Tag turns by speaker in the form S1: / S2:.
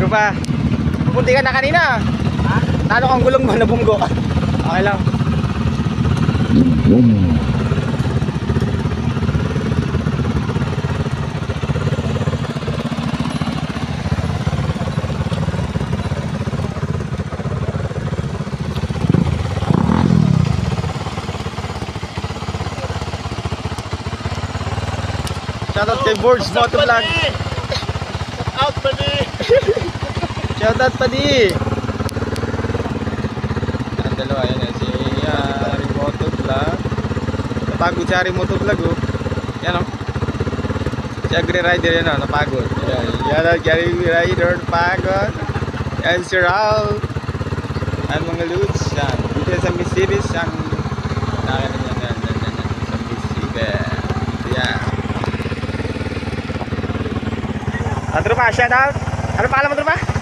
S1: tropa. Pupunti ka na kanina.
S2: Ha?
S1: Talo kang gulong mo, nabunggo. Okay lang. Shoutout kay Boards Motovlog.
S2: Out buddy.
S1: Shoutout pa di. Ang dalawa yan si Ari Motovlog. Napagod si Ari Motovlog oh. Yan oh. Si Agri Rider yan oh, napagod. Yan ang Agri Rider napagod. Yan si Raul. Ang mga loots yan. Dito sa Mississippi ang nakakita yan sa Mississippi. Yan. Tropa, shout out. Ano pangalan mo, tropa?